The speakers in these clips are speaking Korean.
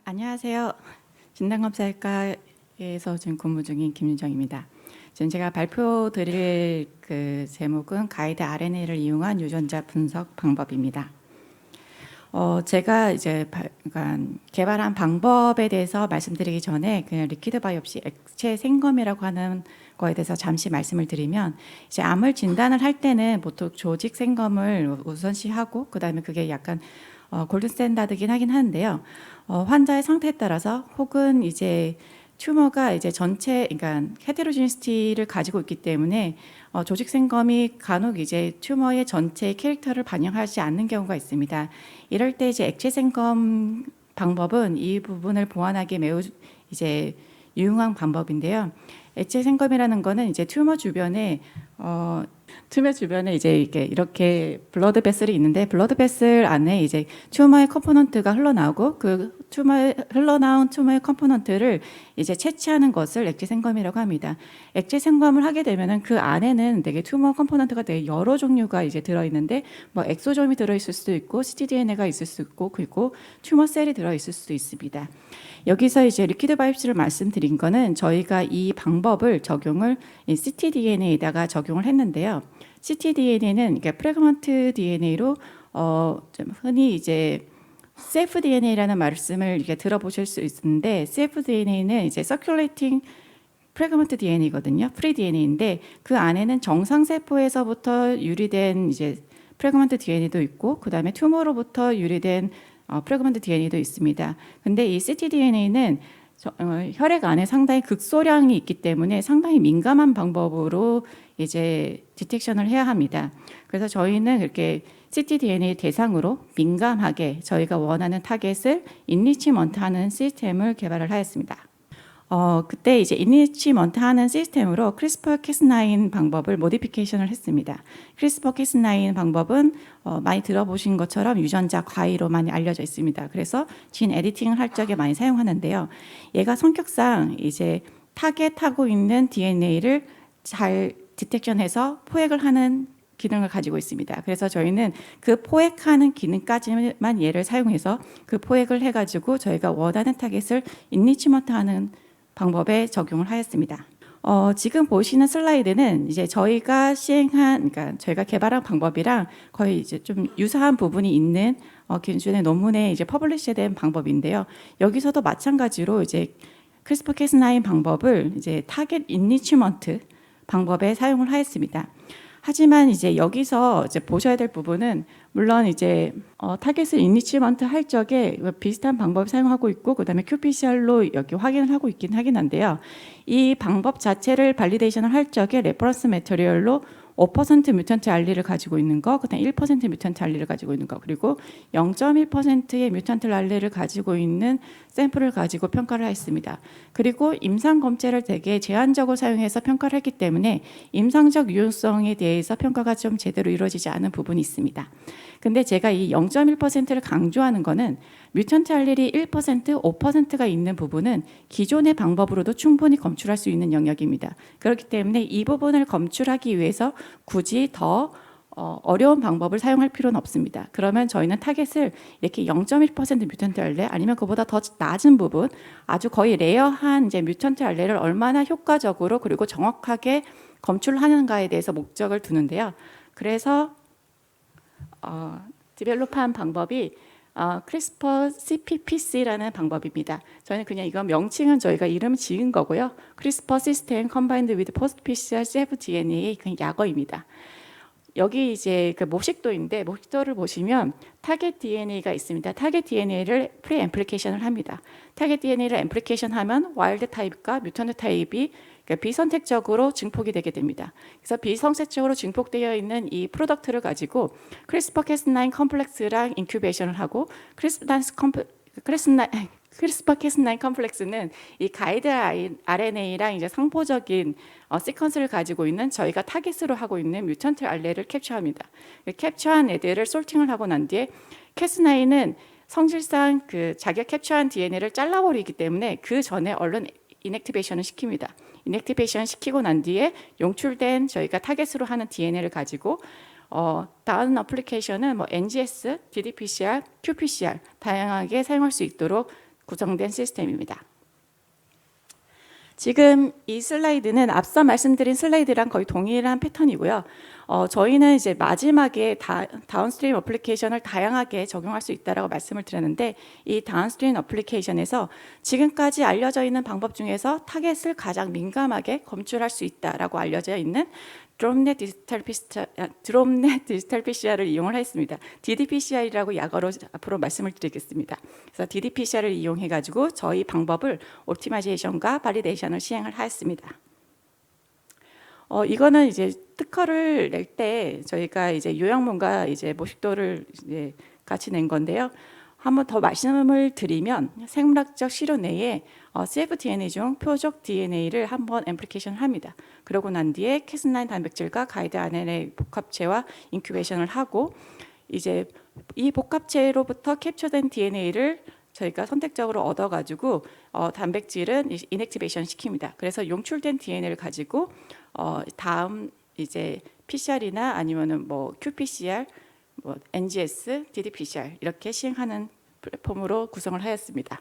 안녕하세요. 진단검사학과에서 지금 근무 중인 김윤정입니다. 지금 제가 발표드릴 그 제목은 가이드 RNA를 이용한 유전자 분석 방법입니다. 제가 이제 그러니까 개발한 방법에 대해서 말씀드리기 전에 그냥 리퀴드 바이옵시 액체 생검이라고 하는 거에 대해서 잠시 말씀을 드리면, 이제 암을 진단을 할 때는 보통 조직 생검을 우선시하고 그다음에 그게 약간 골든 스탠다드긴 하긴 하는데요. 환자의 상태에 따라서 혹은 이제 튜머가 이제 전체, 그러니까 헤테로지니스티를 가지고 있기 때문에 조직 생검이 간혹 이제 튜머의 전체 캐릭터를 반영하지 않는 경우가 있습니다. 이럴 때 이제 액체 생검 방법은 이 부분을 보완하기 매우 이제 유용한 방법인데요. 액체 생검이라는 거는 이제 튜머 주변에 이제 이렇게 블러드 베슬이 있는데, 블러드 베슬 안에 이제 튜머의 컴포넌트가 흘러나오고 그 흘러나온 튜머의 컴포넌트를 이제 채취하는 것을 액체 생검이라고 합니다. 액체 생검을 하게 되면은 그 안에는 되게 튜머 컴포넌트가 되게 여러 종류가 이제 들어 있는데, 뭐 엑소점이 들어 있을 수도 있고 ctDNA가 있을 수 있고 그리고 튜머 셀이 들어 있을 수도 있습니다. 여기서 이제 리퀴드 바이옵시를 말씀드린 거는 저희가 이 방법을 적용을 ctDNA에다가 적용을 했는데요. ctDNA는 이게 프래그먼트 DNA로 흔히 이제 cfDNA라는 말씀을 이렇게 들어보실 수 있는데, cfDNA는 이제 circulating 프래그먼트 DNA거든요. 프리 DNA인데 그 안에는 정상 세포에서부터 유리된 이제 프래그먼트 DNA도 있고 그다음에 튜머로부터 유리된 프래그먼트 DNA도 있습니다. 근데 이 ctDNA는 혈액 안에 상당히 극소량이 있기 때문에 상당히 민감한 방법으로 이제 디텍션을 해야 합니다. 그래서 저희는 이렇게 ctDNA 대상으로 민감하게 저희가 원하는 타겟을 인리치먼트하는 시스템을 개발을 하였습니다. 그때 이제 인리치먼트 하는 시스템으로 크리스퍼-캐스9 방법을 모디피케이션을 했습니다. 크리스퍼-캐스9 방법은 많이 들어보신 것처럼 유전자 과위로 많이 알려져 있습니다. 그래서 진 에디팅을 할 적에 많이 사용하는데요. 얘가 성격상 이제 타겟하고 있는 DNA를 잘 디텍션해서 포획을 하는 기능을 가지고 있습니다. 그래서 저희는 그 포획하는 기능까지만 얘를 사용해서 그 포획을 해가지고 저희가 원하는 타겟을 인리치먼트하는 방법에 적용을 하였습니다. 지금 보시는 슬라이드는 이제 저희가 그러니까 저희가 개발한 방법이랑 거의 이제 좀 유사한 부분이 있는 기존의 논문에 이제 퍼블리시된 방법인데요. 여기서도 마찬가지로 이제 크리스퍼-캐스9 방법을 이제 타겟 인리치먼트 방법에 사용을 하였습니다. 하지만 이제 여기서 이제 보셔야 될 부분은, 물론 이제 타겟을 인리치먼트 할 적에 비슷한 방법을 사용하고 있고 그다음에 qPCR로 여기 확인을 하고 있긴 하긴 한데요. 이 방법 자체를 발리데이션을 할 적에 레퍼런스 매터리얼로 5% 뮤턴트 알리를 가지고 있는 거, 그다음 1% 뮤턴트 알리를 가지고 있는 거, 그리고 0.1%의 뮤턴트 알리를 가지고 있는 샘플을 가지고 평가를 했습니다. 그리고 임상 검체를 되게 제한적으로 사용해서 평가를 했기 때문에 임상적 유효성에 대해서 평가가 좀 제대로 이루어지지 않은 부분이 있습니다. 근데 제가 이 0.1%를 강조하는 거는 뮤턴트 알렐이 1%, 5%가 있는 부분은 기존의 방법으로도 충분히 검출할 수 있는 영역입니다. 그렇기 때문에 이 부분을 검출하기 위해서 굳이 더 어려운 방법을 사용할 필요는 없습니다. 그러면 저희는 타겟을 이렇게 0.1% 뮤턴트 알레 아니면 그보다 더 낮은 부분, 아주 거의 레어한 이제 뮤턴트 알레를 얼마나 효과적으로 그리고 정확하게 검출하는가에 대해서 목적을 두는데요. 그래서 디벨롭한 방법이 크리스퍼 CPPC라는 방법입니다. 저는 그냥 이건 명칭은 저희가 이름 지은 거고요. 크리스퍼 시스템 컴바인드 위드 포스트 PCR cfDNA 그냥 약어입니다. 여기 이제 그 모식도인데, 모식도를 보시면 타겟 DNA가 있습니다. 타겟 DNA를 프리 앰플리케이션을 합니다. 타겟 DNA를 앰플리케이션 하면 와일드 타입과 뮤턴트 타입이 비선택적으로 증폭이 되게 됩니다. 그래서 비선택적으로 증폭되어 있는 이 프로덕트를 가지고 크리스퍼-캐스9 컴플렉스랑 인큐베이션을 하고, 크리스퍼-캐스9 컴플렉스는 이 가이드 RNA랑 이제 상포적인 시퀀스를 가지고 있는 저희가 타겟으로 하고 있는 뮤턴트 알레를 캡처합니다. 캡처한 애들을 솔팅을 하고 난 뒤에 캐스9은 성질상 그 자기가 캡처한 DNA를 잘라버리기 때문에 그 전에 얼른 인액티베이션을 시킵니다. 인액티베이션 시키고 난 뒤에 용출된 저희가 타겟으로 하는 DNA를 가지고 다른 어플리케이션은 뭐 NGS, ddPCR, qPCR 다양하게 사용할 수 있도록 구성된 시스템입니다. 지금 이 슬라이드는 앞서 말씀드린 슬라이드랑 거의 동일한 패턴이고요. 저희는 이제 마지막에 다운스트림 어플리케이션을 다양하게 적용할 수 있다라고 말씀을 드렸는데, 이 다운스트림 어플리케이션에서 지금까지 알려져 있는 방법 중에서 타겟을 가장 민감하게 검출할 수 있다라고 알려져 있는 드롭넷 디지털 PCR을 이용을 했습니다. DDPCR이라고 약어로 앞으로 말씀을 드리겠습니다. 그래서 DDPCR을 이용해 가지고 저희 방법을 옵티마이제이션과 발리데이션을 시행을 하였습니다. 이거는 이제 특허를 낼 때 저희가 이제 요양문과 이제 모식도를 이제 같이 낸 건데요. 한번 더 말씀을 드리면, 생물학적 시료 내에 cfDNA 중 표적 DNA를 한번 앰플리케이션을 합니다. 그러고 난 뒤에 캐스9 단백질과 가이드 RNA 복합체와 인큐베이션을 하고, 이제 이 복합체로부터 캡처된 DNA를 저희가 선택적으로 얻어가지고 단백질은 인액티베이션 시킵니다. 그래서 용출된 DNA를 가지고 다음 이제 PCR이나 아니면은 뭐 qPCR, 뭐 NGS, ddPCR 이렇게 시행하는 플랫폼으로 구성을 하였습니다.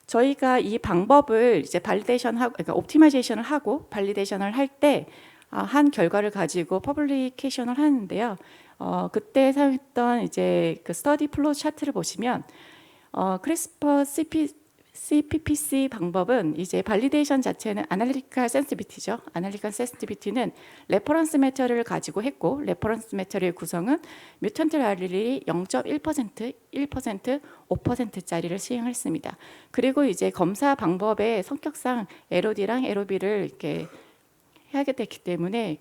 저희가 이 방법을 이제 발리데이션하고, 그러니까 옵티마이제이션을 하고 발리데이션을 할 때 한 결과를 가지고 퍼블리케이션을 하는데요. 그때 사용했던 이제 그 스터디 플로우 차트를 보시면 크리스퍼 CPPC 방법은 이제 발리데이션 자체는 아날리티컬 센시티비티죠. 아날리티컬 센시티비티는 레퍼런스 매터를 가지고 했고, 레퍼런스 매터의 구성은 뮤턴트 알릴이 0.1%, 1%, 5%짜리를 시행했습니다. 그리고 이제 검사 방법의 성격상 LOD랑 LOB를 이렇게 하게 됐기 때문에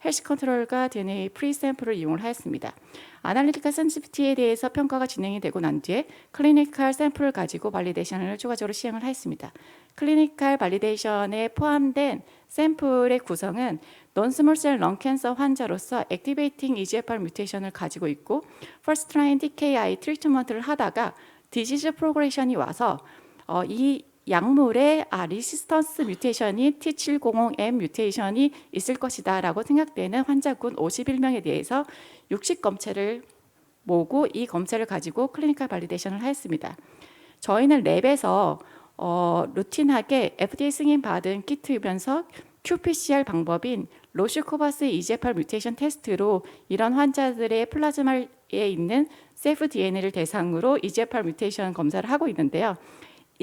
헬시 컨트롤과 DNA 프리 샘플을 이용을 하였습니다. 아날리티컬 센시티비티에 대해서 평가가 진행이 되고 난 뒤에 클리니컬 샘플을 가지고 발리데이션을 추가적으로 시행을 하였습니다. 클리니컬 발리데이션에 포함된 샘플의 구성은 논스몰셀 런캔서 환자로서 액티베이팅 EGFR 뮤테이션을 가지고 있고, 퍼스트 라인 TKI 트리트먼트를 하다가 디지즈 프로그레션이 와서 이 약물에 리시스턴스 뮤테이션이 T700M 뮤테이션이 있을 것이다 라고 생각되는 환자군 51명에 대해서 60검체를 모으고 이 검체를 가지고 클리니컬 발리데이션을 하였습니다. 저희는 랩에서 루틴하게 FDA 승인 받은 키트이면서 qPCR 방법인 로슈코바스 EGFR 뮤테이션 테스트로 이런 환자들의 플라즈마에 있는 cfDNA를 대상으로 EGFR 뮤테이션 검사를 하고 있는데요.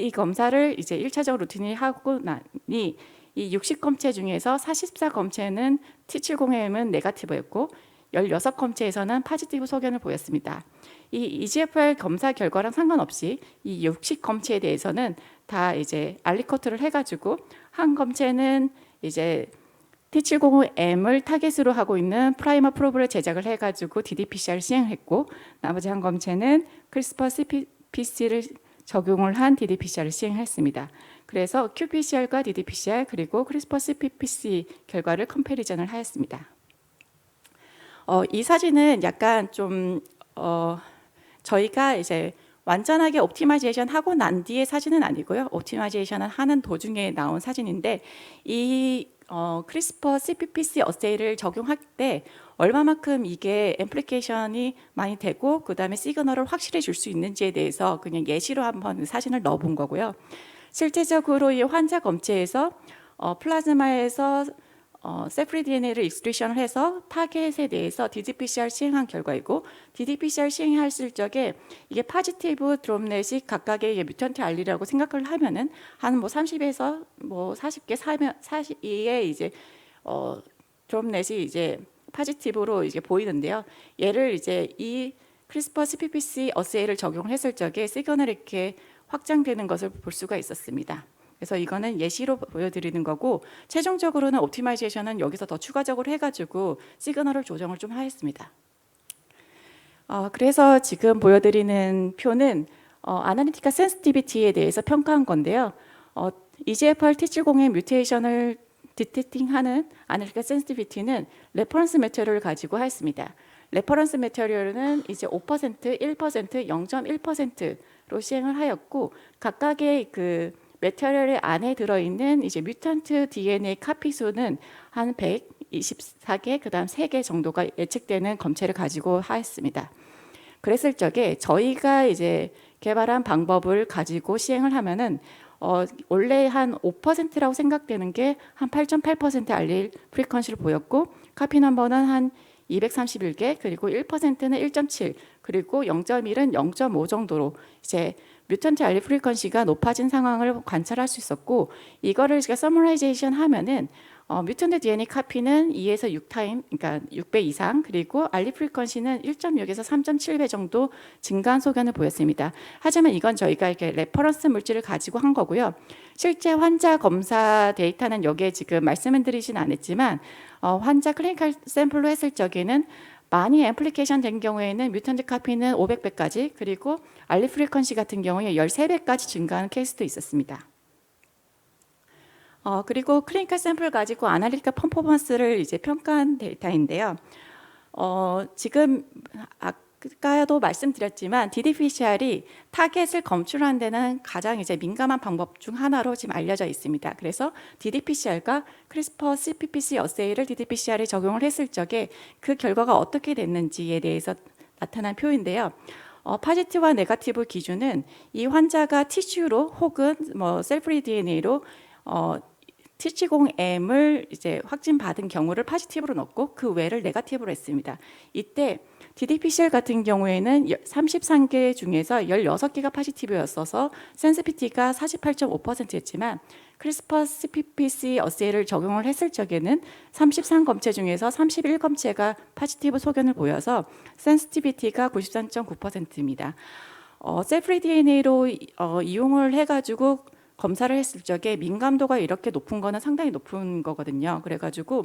이 검사를 이제 1차적으로 루틴이 하고 나니 이 60검체 중에서 44검체는 T70M은 네거티브였고 16검체에서는 포지티브 소견을 보였습니다. 이 EGFR 검사 결과랑 상관없이 이 60검체에 대해서는 다 이제 알리커트를 해가지고, 한 검체는 이제 T705M을 타겟으로 하고 있는 프라이머 프로브를 제작을 해가지고 ddPCR 시행했고, 나머지 한 검체는 크리스퍼 CPPC를 적용을 한 ddPCR을 시행했습니다. 그래서 qPCR과 ddPCR 그리고 크리스퍼 CPPC 결과를 컴패리전을 하였습니다. 이 사진은 약간 좀 저희가 이제 완전하게 옵티마이제이션 하고 난 뒤의 사진은 아니고요. 옵티마이제이션을 하는 도중에 나온 사진인데, 이 크리스퍼 CPPC 어세이를 적용할 때 얼마만큼 이게 앰플리케이션이 많이 되고 그 다음에 시그널을 확실히 줄 수 있는지에 대해서 그냥 예시로 한번 사진을 넣어본 거고요. 실제적으로 이 환자 검체에서 플라즈마에서 세프리 DNA를 익스트루션을 해서 타겟에 대해서 ddPCR 시행한 결과이고, ddPCR 시행했을 적에 이게 포지티브 드롭넷이 각각의 뮤턴트 알리라고 생각을 하면은 한 뭐 30에서 뭐 40개 42의 이제 드롭넷이 이제 포지티브로 이제 보이는데요. 얘를 이제 이 크리스퍼 CPPC 어세이를 적용했을 적에 시그널이 이렇게 확장되는 것을 볼 수가 있었습니다. 그래서 이거는 예시로 보여드리는 거고, 최종적으로는 옵티마이제이션은 여기서 더 추가적으로 해가지고 시그널을 조정을 좀 하였습니다. 그래서 지금 보여드리는 표는 아날리티컬 센시티비티에 대해서 평가한 건데요. EGFR T70의 뮤테이션을 디텍팅하는 아날리티컬 센시티비티는 레퍼런스 매터리얼을 가지고 하였습니다. 레퍼런스 매터리얼은 이제 5%, 1%, 0.1%로 시행을 하였고, 각각의 그 매터리얼 안에 들어있는 이제 뮤턴트 DNA 카피 수는 한 124개, 그다음 3개 정도가 예측되는 검체를 가지고 하였습니다. 그랬을 적에 저희가 이제 개발한 방법을 가지고 시행을 하면은 원래 한 5%라고 생각되는 게 한 8.8% 알릴 프리퀀시를 보였고, 카피 넘버는 한 231개, 그리고 1%는 1.7, 그리고 0.1은 0.5 정도로 이제 뮤턴트 알릴 프리퀀시가 높아진 상황을 관찰할 수 있었고, 이거를 제가 서머라이제이션 하면은 뮤턴트 DNA 카피는 2에서 6타임, 그러니까 6배 이상, 그리고 알리 프리퀀시는 1.6에서 3.7배 정도 증가한 소견을 보였습니다. 하지만 이건 저희가 이렇게 레퍼런스 물질을 가지고 한 거고요. 실제 환자 검사 데이터는 여기에 지금 말씀을 드리진 않았지만 환자 클리니컬 샘플로 했을 적에는 많이 앰플리케이션 된 경우에는 뮤턴트 카피는 500배까지, 그리고 알리 프리퀀시 같은 경우에 13배까지 증가하는 케이스도 있었습니다. 그리고 클리니컬 샘플 가지고 아날리티컬 퍼포먼스를 이제 평가한 데이터인데요. 지금 아까도 말씀드렸지만 ddPCR이 타겟을 검출하는 데는 가장 이제 민감한 방법 중 하나로 지금 알려져 있습니다. 그래서 ddPCR과 크리스퍼 CPPC 어세이를 ddPCR에 적용을 했을 적에 그 결과가 어떻게 됐는지에 대해서 나타난 표인데요. 파지티브와 네거티브 기준은 이 환자가 티슈로 혹은 뭐 셀프리 DNA로 TC0M을 이제 확진받은 경우를 파지티브로 넣고 그 외를 네거티브로 했습니다. 이때 ddPCR 같은 경우에는 33개 중에서 16개가 파지티브였어서 센시티비티가 48.5%였지만 크리스퍼 CPPC 어세이를 적용을 했을 적에는 33검체 중에서 31검체가 파지티브 소견을 보여서 센시티비티가 93.9%입니다. 셀프리 DNA로 이용을 해가지고 검사를 했을 적에 민감도가 이렇게 높은 거는 상당히 높은 거거든요. 그래가지고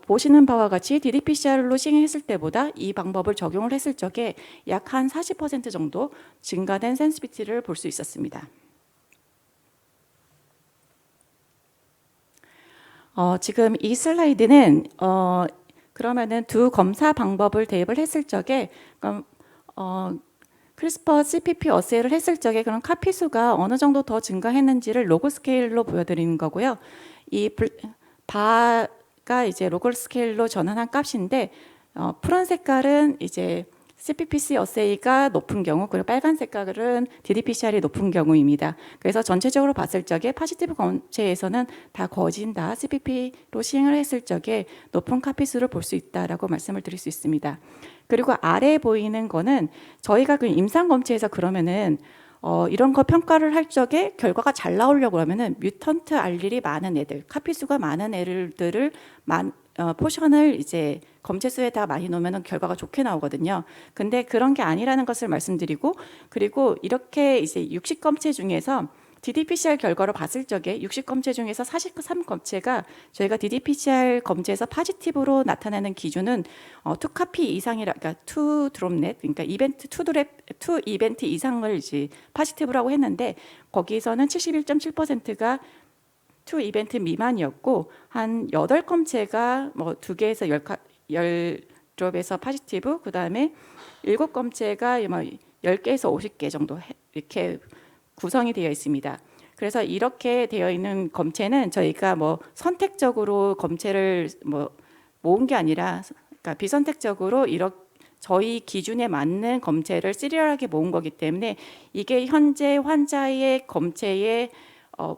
보시는 바와 같이 ddPCR로 시행했을 때보다 이 방법을 적용을 했을 적에 약 한 40% 정도 증가된 센시티비티를 볼 수 있었습니다. 지금 이 슬라이드는 그러면은 두 검사 방법을 대입을 했을 적에 크리스퍼 CPP 어세이를 했을 적에 그런 카피 수가 어느 정도 더 증가했는지를 로그 스케일로 보여드리는 거고요. 이 바가 이제 로그 스케일로 전환한 값인데 푸른 색깔은 이제 CPPC 어세이가 높은 경우, 그리고 빨간 색깔은 ddPCR이 높은 경우입니다. 그래서 전체적으로 봤을 적에 파지티브 검체에서는 다 거진 다 CPP로 시행을 했을 적에 높은 카피 수를 볼 수 있다라고 말씀을 드릴 수 있습니다. 그리고 아래에 보이는 거는 저희가 그 임상 검체에서 그러면은 이런 거 평가를 할 적에 결과가 잘 나오려고 하면은 뮤턴트 알릴이 많은 애들, 카피 수가 많은 애들을 포션을 이제 검체수에다 많이 놓으면 결과가 좋게 나오거든요. 근데 그런 게 아니라는 것을 말씀드리고, 그리고 이렇게 이제 60검체 중에서 ddPCR 결과로 봤을 적에 60검체 중에서 43검체가 저희가 ddPCR 검체에서 파지티브로 나타나는 기준은 2카피 이상이라, 그러니까 2드롭넷, 그러니까 이벤트 2 이벤트 이상을 이제 파지티브라고 했는데 거기서는 71.7%가 2 이벤트 미만이었고 한 8검체가 뭐 2개에서 10드롭에서 파지티브, 그다음에 7검체가 뭐 10개에서 50개 정도 이렇게 구성이 되어 있습니다. 그래서 이렇게 되어 있는 검체는 저희가 뭐 선택적으로 검체를 뭐 모은 게 아니라, 그러니까 비선택적으로 저희 기준에 맞는 검체를 시리얼하게 모은 거기 때문에 이게 현재 환자의 검체의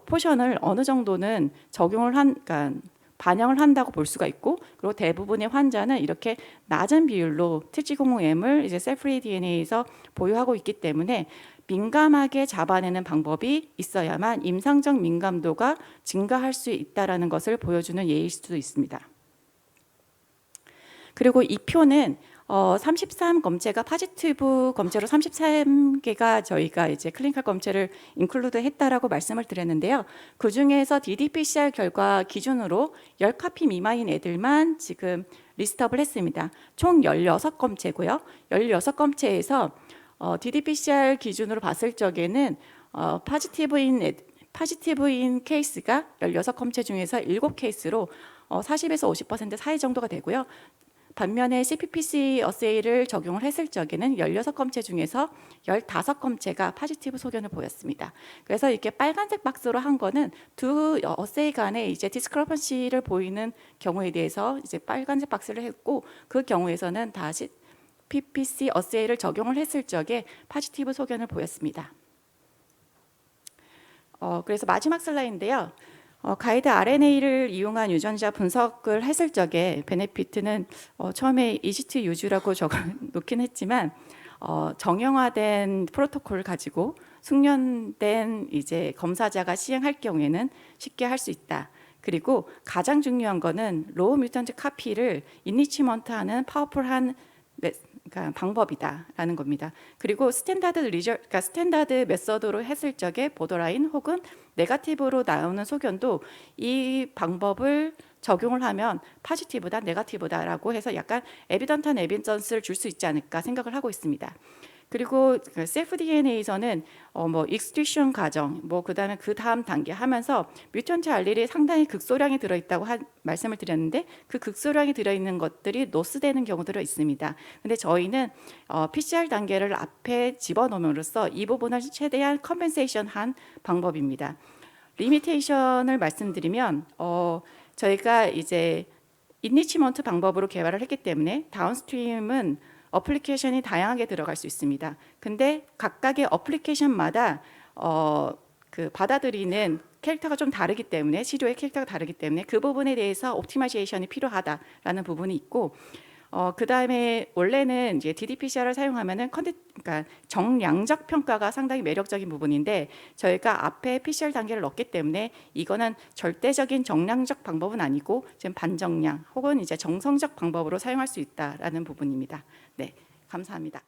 포션을 어느 정도는 그러니까 반영을 한다고 볼 수가 있고, 그리고 대부분의 환자는 이렇게 낮은 비율로 TC00M을 이제 셀프리 DNA에서 보유하고 있기 때문에 민감하게 잡아내는 방법이 있어야만 임상적 민감도가 증가할 수 있다는 것을 보여주는 예일 수도 있습니다. 그리고 이 표는 33검체가 파지티브 검체로 33개가 저희가 이제 클리니컬 검체를 인클루드 했다라고 말씀을 드렸는데요. 그 중에서 ddPCR 결과 기준으로 10카피 미만인 애들만 지금 리스트업을 했습니다. 총 16검체고요. 16검체에서 ddPCR 기준으로 봤을 적에는 파지티브인 케이스가 16검체 중에서 7케이스로 40에서 50% 사이 정도가 되고요. 반면에 CPPC 어세이를 적용을 했을 적에는 16검체 중에서 15검체가 파지티브 소견을 보였습니다. 그래서 이렇게 빨간색 박스로 한 거는 두 어세이 간에 이제 디스크러펀시를 보이는 경우에 대해서 이제 빨간색 박스를 했고, 그 경우에서는 다시 PPC 어세이를 적용을 했을 적에 포지티브 소견을 보였습니다. 그래서 마지막 슬라이드인데요. 가이드 RNA를 이용한 유전자 분석을 했을 적에 베네피트는 처음에 이지트 유주라고 적어 놓긴 했지만 정형화된 프로토콜을 가지고 숙련된 이제 검사자가 시행할 경우에는 쉽게 할 수 있다. 그리고 가장 중요한 거는 로우 뮤턴트 카피를 인리치먼트하는 파워풀한 그러니까 방법이다라는 겁니다. 그리고 그러니까 스탠다드 메서드로 했을 적에 보더라인 혹은 네거티브로 나오는 소견도 이 방법을 적용을 하면 포지티브다, 네거티브다라고 해서 약간 에비던트한 에비던스를 줄 수 있지 않을까 생각을 하고 있습니다. 그리고 셀프 DNA에서는 뭐 익스트루션 과정, 뭐 그다음에 그 다음 단계 하면서 뮤턴트 알릴이 상당히 극소량이 들어있다고 말씀을 드렸는데 그 극소량이 들어있는 것들이 노스되는 경우들이 있습니다. 근데 저희는 PCR 단계를 앞에 집어넣음으로써 이 부분을 최대한 컴펜세이션한 방법입니다. 리미테이션을 말씀드리면 저희가 이제 인리치먼트 방법으로 개발을 했기 때문에 다운스트림은 어플리케이션이 다양하게 들어갈 수 있습니다. 근데 각각의 어플리케이션마다 그 받아들이는 캐릭터가 좀 다르기 때문에 시료의 캐릭터가 다르기 때문에 그 부분에 대해서 옵티마이제이션이 필요하다라는 부분이 있고 그 다음에 원래는 이제 ddPCR을 사용하면은 그러니까 정량적 평가가 상당히 매력적인 부분인데 저희가 앞에 PCR 단계를 넣기 때문에 이거는 절대적인 정량적 방법은 아니고 지금 반정량 혹은 이제 정성적 방법으로 사용할 수 있다라는 부분입니다. 네, 감사합니다.